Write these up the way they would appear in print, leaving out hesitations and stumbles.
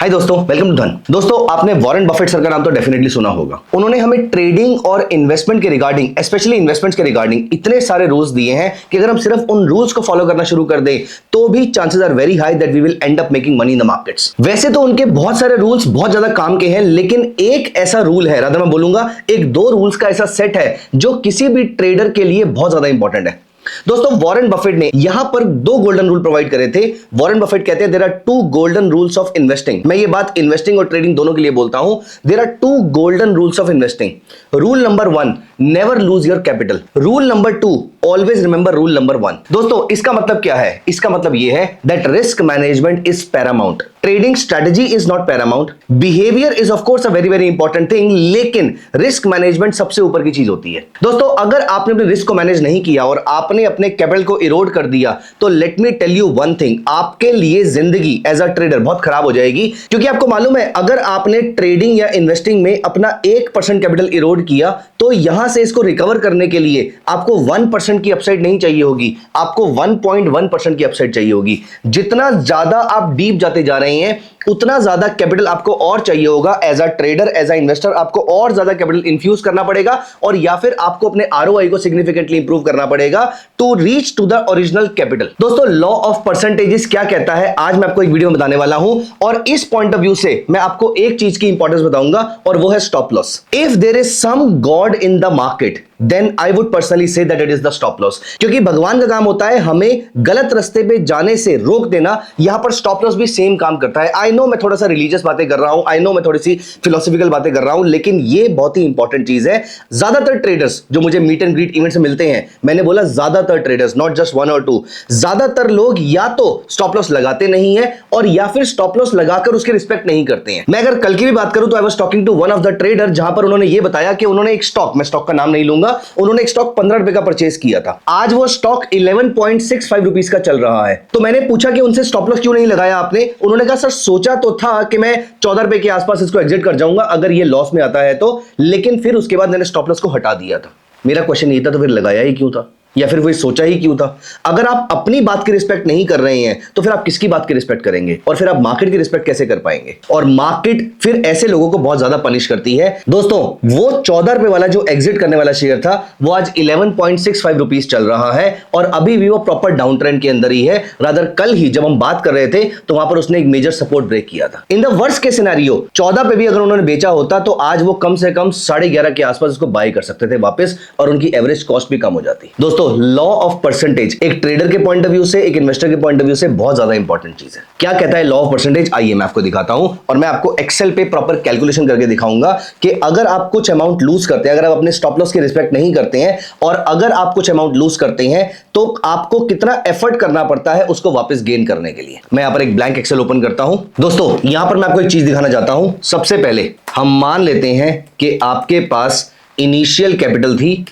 हाय दोस्तों, welcome to धन। दोस्तों, आपने वॉरेन बफेट सर का नाम तो डेफिनेटली सुना होगा। उन्होंने हमें ट्रेडिंग और इन्वेस्टमेंट के रिगार्डिंग, स्पेशली इन्वेस्टमेंट्स के रिगार्डिंग इतने सारे रूल्स दिए हैं कि अगर हम सिर्फ उन रूल्स को फॉलो करना शुरू कर दें तो भी chances are very high that we will end up making money in the markets. वैसे तो उनके बहुत सारे रूल्स बहुत ज्यादा काम के हैं, लेकिन एक ऐसा रूल है, रादर मैं बोलूंगा एक दो रूल्स का ऐसा सेट है जो किसी भी ट्रेडर के लिए बहुत ज्यादा इंपॉर्टेंट है। दोस्तों, वॉरेन बफेट ने यहां पर दो गोल्डन रूल प्रोवाइड करे थे। वॉरेन बफेट कहते हैं there are two golden rules of investing. मैं ये बात इन्वेस्टिंग और ट्रेडिंग दोनों के लिए बोलता हूं। There are two golden rules of investing. Rule number 1, never lose your capital. Rule number 2, always remember rule number 1। दोस्तों, इसका मतलब क्या है? इसका मतलब यह है that risk management is Paramount, trading strategy is not Paramount, behaviour is of course a very very important thing, लेकिन रिस्क मैनेजमेंट सबसे ऊपर की चीज होती है। दोस्तों, अगर आपने अपने रिस्क को मैनेज नहीं किया और आपने अपने कैपिटल को इरोड कर दिया तो let me tell you one thing, आपके लिए जिंदगी एज अ ट्रेडर बहुत खराब हो जाएगी। क्योंकि आपको मालूम है, अगर आपने ट्रेडिंग या इन्वेस्टिंग में अपना 1% कैपिटल इरोड किया तो यहां से इसको रिकवर करने के लिए आपको 1% की अपसाइड नहीं चाहिए होगी, आपको 1.1% की अपसाइड चाहिए होगी। जितना ज्यादा आप डीप जाते जा रहे हैं उतना ज्यादा कैपिटल आपको और चाहिए होगा। As a trader, as a investor आपको और ज्यादा कैपिटल इन्फ्यूज करना पड़ेगा और या फिर आपको अपने आरओआई को सिग्निफिकेंटली इंप्रूव करना पड़ेगा to reach to the original capital. दोस्तों, लॉ ऑफ परसेंटेजेस क्या कहता है आज मैं आपको एक वीडियो में बताने वाला हूं, और इस पॉइंट ऑफ व्यू से मैं आपको एक चीज की इंपॉर्टेंस बताऊंगा और वो है stop loss. If there is some god in the market then I would personally say that it is the stop loss। क्योंकि भगवान का काम होता है हमें गलत रास्ते पे जाने से रोक देना, यहां पर स्टॉप लॉस भी सेम काम करता है। आई नो मैं थोड़ा सा रिलीजियस बातें कर रहा हूं, आई नो मैं थोड़ी सी फिलोसॉफिकल बातें कर रहा हूं, लेकिन ये बहुत ही इंपॉर्टेंट चीज है। ज्यादातर ट्रेडर्स जो मुझे मीट एंड ग्रीट इवेंट से मिलते हैं, मैंने बोला ज्यादातर ट्रेडर्स, नॉट जस्ट 1 और 2, ज्यादातर लोग या तो स्टॉप लॉस लगाते नहीं है और या फिर स्टॉप लॉस लगाकर उसकी रिस्पेक्ट नहीं करते हैं। मैं अगर कल की भी बात करूं तो I was talking to one of the trader, जहां पर उन्होंने ये बताया कि उन्होंने एक स्टॉक, मैं स्टॉक का नाम नहीं लूंगा, उन्होंने एक स्टॉक 15 रुपए का परचेज किया था। आज वो स्टॉक 11.65 रुपीस का चल रहा है। तो मैंने पूछा कि उनसे स्टॉप लॉस क्यों नहीं लगाया आपने? उन्होंने कहा सर सोचा तो था कि मैं 14 रुपए के आसपास इसको एग्जिट कर जाऊंगा अगर ये लॉस में आता है तो, लेकिन फिर उसके बाद मैंने स्टॉप लॉस को हटा दिया था। मेरा क्वेश्चन ये था तो फिर लगाया ही क्यों था, या फिर वो सोचा ही क्यों था? अगर आप अपनी बात की रिस्पेक्ट नहीं कर रहे हैं तो फिर आप किसकी बात की रिस्पेक्ट करेंगे और फिर आप मार्केट की रिस्पेक्ट कैसे कर पाएंगे? और मार्केट फिर ऐसे लोगों को बहुत ज्यादा पनिश करती है। दोस्तों, वो 14 रुपए वाला जो एग्जिट करने वाला शेयर था वो आज 11.65 रुपीस चल रहा है और अभी भी वो प्रॉपर डाउन ट्रेंड के अंदर ही है। रादर कल ही जब हम बात कर रहे थे तो वहां पर उसने एक मेजर सपोर्ट ब्रेक किया था। In the worst case scenario 14 पे भी अगर उन्होंने बेचा होता तो आज वो कम से कम 11.5 के आसपास उसको बाय कर सकते थे वापस और उनकी एवरेज कॉस्ट भी कम हो जाती। दोस्तों, लॉ ऑफ परसेंटेज एक ट्रेडर के पॉइंट ऑफ व्यू से, एक इन्वेस्टर के पॉइंट ऑफ व्यू से बहुत ज्यादा इंपॉर्टेंट चीज है। क्या कहता है लॉ ऑफ परसेंटेज? आइए मैं आपको दिखाता हूं और मैं आपको एक्सेल पे प्रॉपर कैलकुलेशन करके दिखाऊंगा कि अगर आप कुछ अमाउंट लूज करते हैं, अगर आप अपने स्टॉप लॉस की रिस्पेक्ट नहीं करते हैं और अगर आप कुछ अमाउंट लूज करते हैं तो आपको कितना एफर्ट करना पड़ता है उसको वापस गेन करने के लिए। मैं यहां पर एक ब्लैंक एक्सेल ओपन करता हूं। दोस्तों, यहां पर मैं आपको एक चीज दिखाना चाहता हूं। सबसे पहले हम मान लेते हैं कि आपके पास इनिशियल कैपिटल थी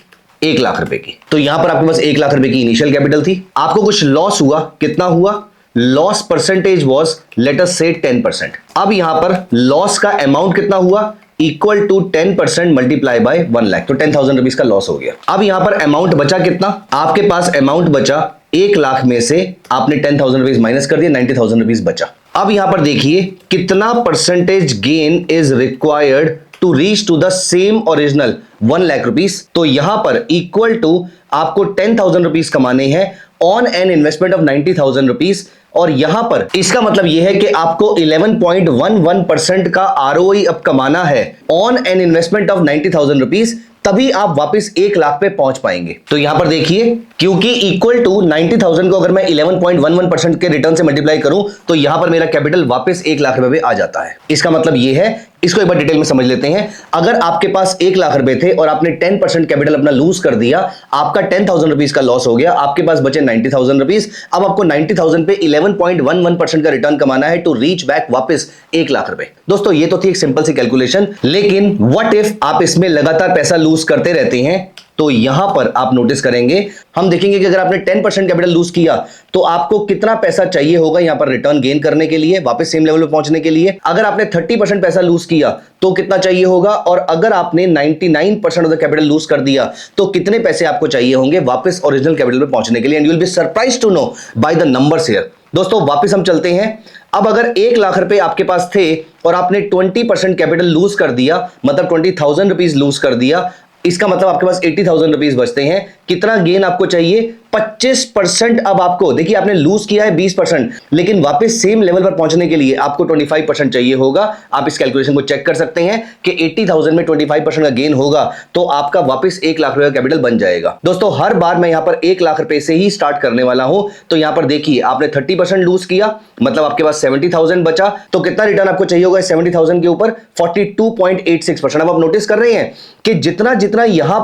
1 लाख रुपए की। तो यहां पर आपके पास 1 लाख रुपए की इनिशियल कैपिटल थी। आपको कुछ लॉस हुआ, कितना हुआ? Loss percentage was let us से 10%। अब यहां पर लॉस का अमाउंट कितना हुआ? Equal to 10% multiply by 1 lakh, तो 10,000 रुपीज का लॉस हो गया। अब यहां पर अमाउंट बचा कितना? आपके पास अमाउंट बचा 1 लाख में से आपने 10,000 रुपीज माइनस कर दिया, 90,000 रुपीज बचा। अब यहां पर देखिए कितना percentage gain is required to reach to the same original 1 lakh rupees. तो यहां पर इक्वल टू आपको 10,000 रुपीस कमाने हैं on an investment of 90,000 rupees, और यहां पर इसका मतलब यह है कि आपको 11.11% का आरओई अब कमाना है on an investment of 90,000 rupees, तभी आप वापस 1 लाख पे पहुंच पाएंगे। तो यहां पर देखिए, क्योंकि इक्वल टू 90,000 को अगर मैं 11.11% के रिटर्न से मल्टीप्लाई करूं तो यहां पर मेरा कैपिटल वापस 1 लाख रुपए पे आ जाता है। इसका मतलब यह है, इसको एक बार डिटेल में समझ लेते हैं। अगर आपके पास 1 लाख रुपए थे और आपने 10% कैपिटल अपना लूज कर दिया, आपका 10,000 रुपीज का लॉस हो गया, आपके पास बचे 90,000 रुपीज। अब आपको 90,000 पे 11.11% का रिटर्न कमाना है टू रीच बैक वापस 1 लाख रुपए। दोस्तों, ये तो थी एक सिंपल सी कैलकुलेशन, लेकिन व्हाट इफ आप इसमें लगातार पैसा लूज करते रहते हैं? तो यहां पर आप नोटिस करेंगे, हम देखेंगे कि अगर आपने 10% कैपिटल लूज किया तो आपको कितना पैसा चाहिए होगा यहां पर रिटर्न गेन करने के लिए, वापस सेम लेवल पे पहुंचने के लिए। अगर आपने 30% पैसा लूज किया तो कितना चाहिए होगा, और अगर आपने 99% ऑफ द कैपिटल लूज कर दिया तो कितने पैसे आपको चाहिए होंगे वापस ओरिजिनल कैपिटल पे पहुंचने के लिए। And you will be surprised to know by the numbers here. दोस्तों वापस हम चलते हैं। अब अगर 1 लाख रुपए आपके पास थे और आपने 20% कैपिटल लूज कर दिया, मतलब 20,000 रुपीज लूज कर दिया, इसका मतलब आपके पास 80,000 रुपीज बचते हैं। कितना गेन आपको चाहिए? 25%। अब आपको देखिए, आपने लूज किया है 20%, लेकिन वापस सेम लेवल पर पहुंचने के लिए आपको 25% चाहिए होगा। आप इस कैलकुलेशन को चेक कर सकते हैं कि 80,000 में 25% का गेन होगा तो आपका वापस 1 लाख रुपए का कैपिटल बन जाएगा। दोस्तों हर बार मैं यहां पर 1 लाख रुपए से ही स्टार्ट करने वाला हूं। तो यहां पर देखिए, आपने 30% लूज किया, मतलब आपके पास 70,000 बचा, तो कितना रिटर्न आपको चाहिए होगा 70,000 के ऊपर? 42.86%। अब आप नोटिस कर रहे हैं कि जितना जितना यहां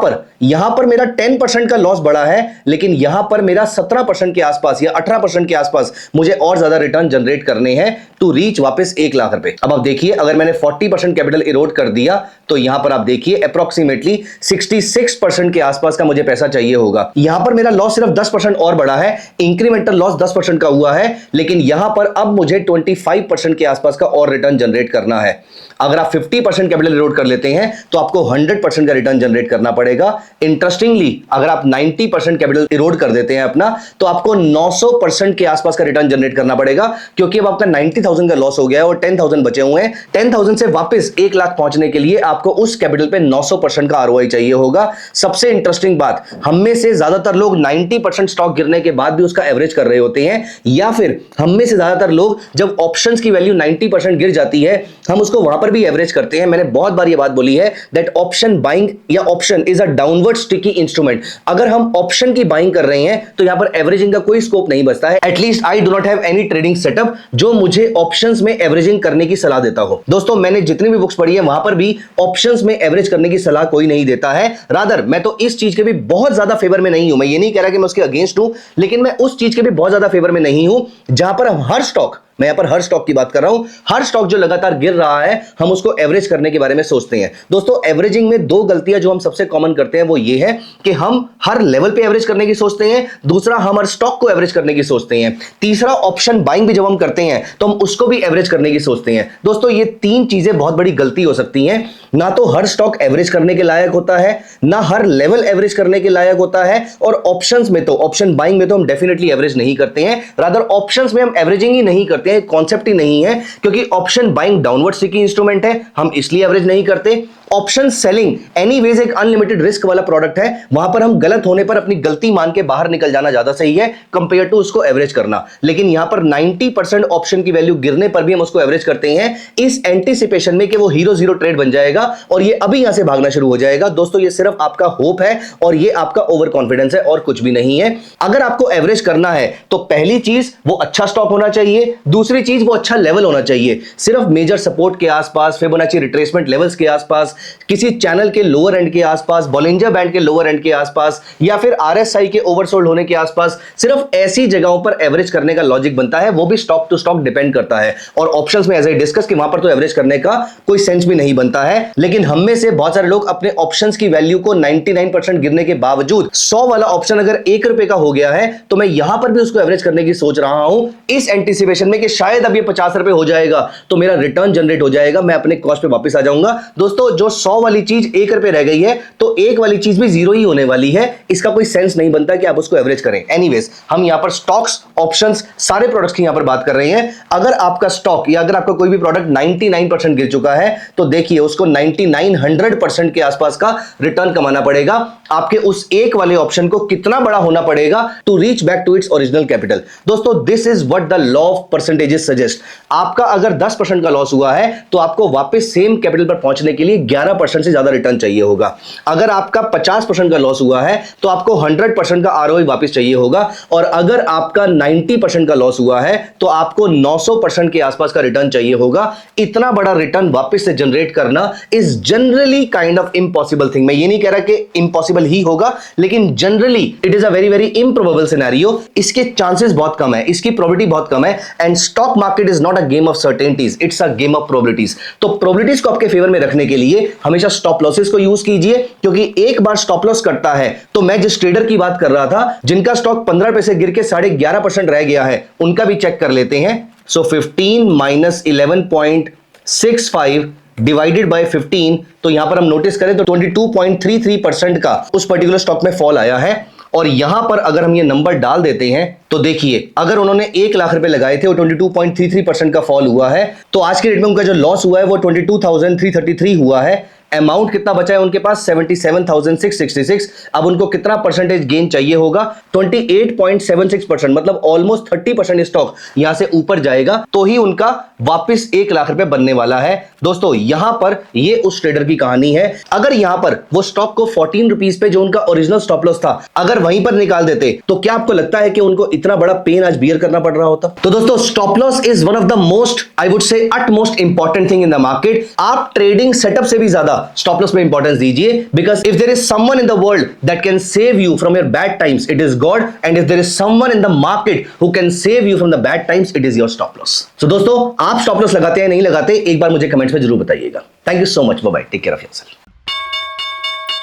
पर मेरा 10% का लॉस बढ़ा है, लेकिन यहां पर मेरा 17% के आसपास या 18% के आसपास मुझे और ज्यादा रिटर्न जनरेट करने हैं टू रीच वापस 1 लाख रुपए। अब आप देखिए, अगर मैंने 40% कैपिटल इरोड कर दिया तो यहां पर आप देखिए अप्रोक्सीमेटली 66% के आसपास का मुझे पैसा चाहिए होगा। यहां पर मेरा लॉस सिर्फ 10% और बढ़ा है, इंक्रीमेंटल लॉस 10% का हुआ है, लेकिन यहां पर अब मुझे 25% के आसपास का और रिटर्न जनरेट करना है। अगर आप 50% कैपिटल इरोड कर लेते हैं तो आपको 100% का रिटर्न जनरेट करना पड़ेगा। इंटरेस्टिंगली, अगर आप 90% कैपिटल इरोड कर देते हैं अपना, तो आपको 900% के आसपास का रिटर्न जनरेट करना पड़ेगा, क्योंकि अब आपका 90,000 का लॉस हो गया है और 10,000 बचे हुए हैं। 10,000 से वापस 1 लाख पहुंचने के लिए आपको उस कैपिटल पे 900% का आरओआई चाहिए होगा। सबसे इंटरेस्टिंग बात, हम में से ज्यादातर लोग 90% स्टॉक गिरने के बाद भी उसका एवरेज कर रहे होते हैं, या फिर हम में से ज्यादातर लोग जब ऑप्शंस की वैल्यू 90% गिर जाती है, हम उसको वहां पर भी एवरेज करते हैं। मैंने बहुत बार ये बात बोली है दैट ऑप्शन बाइंग या option is a downward sticky instrument. अगर हम ऑप्शन की बाइंग कर रहे हैं तो यहां पर एवरेजिंग का कोई स्कोप नहीं बचता है। At least I do not have any trading setup जो मुझे ऑप्शंस में एवरेजिंग करने की सलाह देता हो। दोस्तों मैंने जितनी भी बुक्स पढ़ी है वहां पर भी ऑप्शंस में एवरेज करने की सलाह कोई नहीं देता है। रादर मैं तो इस चीज के भी बहुत ज्यादा फेवर में नहीं हूं। मैं ये नहीं कह रहा कि मैं उसके अगेंस्ट हूं, लेकिन मैं उस चीज के भी बहुत ज्यादा फेवर में नहीं हूं जहां पर हम हर स्टॉक, मैं यहां पर हर स्टॉक की बात कर रहा हूं, हर स्टॉक जो लगातार गिर रहा है हम उसको एवरेज करने के बारे में सोचते हैं। दोस्तों एवरेजिंग में दो गलतियां जो हम सबसे कॉमन करते हैं वो ये है कि हम हर लेवल पे एवरेज करने की सोचते हैं, दूसरा हम हर स्टॉक को एवरेज करने की सोचते हैं, तीसरा ऑप्शन बाइंग भी जब हम करते हैं तो हम उसको भी एवरेज करने की सोचते हैं। दोस्तों ये तीन चीजें बहुत बड़ी गलती हो सकती हैं। ना तो हर स्टॉक एवरेज करने के लायक होता है, ना हर लेवल एवरेज करने के लायक होता है, और ऑप्शंस में तो, ऑप्शन बाइंग में तो हम डेफिनेटली एवरेज नहीं करते हैं। रादर ऑप्शंस में हम एवरेजिंग ही नहीं करते हैं, कॉन्सेप्ट ही नहीं है, क्योंकि option buying downward sticky instrument है, हम इसलिए एवरेज नहीं करते। ऑप्शन सेलिंग एनीवेज एक अनलिमिटेड रिस्क वाला प्रोडक्ट है, वहां पर हम गलत होने पर अपनी गलती मान के बाहर निकल जाना ज्यादा सही है कंपेयर टू उसको एवरेज करना। लेकिन यहां पर 90% ऑप्शन की वैल्यू गिरने पर भी हम उसको एवरेज करते हैं, इस एंटीसिपेशन में कि वो हीरो जीरो ट्रेड बन जाएगा और ये अभी यहां से भागना शुरू हो जाएगा। दोस्तों ये सिर्फ आपका होप है और ये आपका ओवर कॉन्फिडेंस है और कुछ भी नहीं है। अगर आपको एवरेज करना है तो पहली चीज वो अच्छा स्टॉक होना चाहिए, दूसरी चीज वो अच्छा लेवल होना चाहिए। सिर्फ मेजर सपोर्ट के आसपास, फिबोनाची रिट्रेसमेंट लेवल्स के आसपास, किसी चैनल के लोअर एंड के आसपास, बॉलिंजर बैंड के लोअर एंड के आसपास, या फिर आरएसआई के ओवरसोल्ड होने के आसपास, सिर्फ ऐसी जगहों पर एवरेज करने का लॉजिक बनता है। वो भी स्टॉक टू स्टॉक डिपेंड करता है, और ऑप्शंस में एज आई डिस्कस कि वहां पर तो एवरेज करने का कोई सेंस भी नहीं बनता है। लेकिन हम में से बहुत सारे लोग अपने ऑप्शंस की वैल्यू को 99% गिरने के बावजूद 100 वाला ऑप्शन अगर 1 रुपए का हो गया है तो मैं यहां पर भी उसको एवरेज करने की सोच रहा हूं, इस एंटीसिपेशन में कि शायद अब ये 50 रुपए हो जाएगा तो मेरा रिटर्न जनरेट हो जाएगा, मैं अपने कॉस्ट पे वापस आ जाऊंगा। दोस्तों जो 100 वाली चीज 1 रुपए रह गई है तो 1 वाली चीज भी 0 ही होने वाली है, इसका कोई सेंस नहीं बनता कि आप उसको एवरेज करें। एनीवेज हम यहां पर स्टॉक्स, ऑप्शंस, सारे प्रोडक्ट्स की यहां पर बात कर रहे हैं। अगर आपका स्टॉक या अगर आपका कोई भी प्रोडक्ट 99% गिर चुका है तो देखिए उसको 99-100% के आसपास का रिटर्न कमाना पड़ेगा। आपके उस एक वाले ऑप्शन को कितना बड़ा होना पड़ेगा to reach back to its original capital. दोस्तों this is what the law of percentages suggest. आपका अगर 10% का लॉस हुआ है तो आपको वापस सेम कैपिटल पर पहुंचने के लिए 11% से ज्यादा रिटर्न चाहिए होगा। अगर आपका 50% का लॉस हुआ है तो आपको 100% का आरओआई वापस चाहिए होगा, और अगर आपका 90% का लॉस हुआ है तो आपको 900% के आसपास का रिटर्न चाहिए होगा। इतना बड़ा रिटर्न वापस से जनरेट करना is generally kind of impossible thing. मैं ये नहीं कह रहा कि इम्पॉसिबल ही होगा, लेकिन generally it is a very very improbable scenario. इसके चांसेस बहुत कम है, इसकी प्रोबेबिलिटी बहुत कम है, and stock market is not a game of certainties, it's a game of probabilities. तो प्रोबेबिलिटीज को आपके फेवर में रखने के लिए हमेशा स्टॉप लॉसेस को यूज कीजिए, क्योंकि एक बार स्टॉप लॉस करता है तो मैं जिस ट्रेडर की बात कर रहा था जिनका स्टॉक 15 पैसे गिर के 11.5% रह गया है, उनका भी चेक कर लेते हैं। सो 15 माइनस 11.65 डिवाइडेड बाय 15, तो यहां पर हम नोटिस करें तो 22.33% का उस पर्टिकुलर स्टॉक में फॉल आया है। और यहां पर अगर हम ये नंबर डाल देते हैं तो देखिए, अगर उन्होंने 1 लाख रुपए लगाए थे और 22.33% का फॉल हुआ है, तो आज के डेट में उनका जो लॉस हुआ है वो 22,333 हुआ है। अमाउंट कितना बचा है उनके पास? 77,666। अब उनको कितना परसेंटेज गेन चाहिए होगा? 28.76%, मतलब ऑलमोस्ट 30% स्टॉक यहां से ऊपर जाएगा तो ही उनका वापस 1 लाख रुपए बनने वाला है। दोस्तों यहां पर ये उस ट्रेडर की कहानी है। अगर यहां पर वो स्टॉक को 14 रुपीज पे, जो उनका ओरिजिनल स्टॉप लॉस था, अगर वहीं पर निकाल देते तो क्या आपको लगता है कि उनको इतना बड़ा पेन आज बियर करना पड़ रहा होता? तो दोस्तों stop loss is one of the most, I would say utmost important thing in the market. आप ट्रेडिंग सेटअप से भी ज्यादा स्टॉप लॉस में इंपॉर्टेंस दीजिए, because if there is someone in the world that can save you from your bad times, it is God, and if there is someone in the market who can save you from the bad times, it is your stop loss. सो दोस्तों, आप stop loss लगाते हैं नहीं लगाते, एक बार मुझे comments में जरूर बताइएगा। Thank you so much, bye bye, take care of yourself.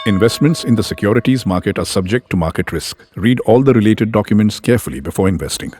Investments in the securities market are subject to market risk. Read all the related documents carefully before investing.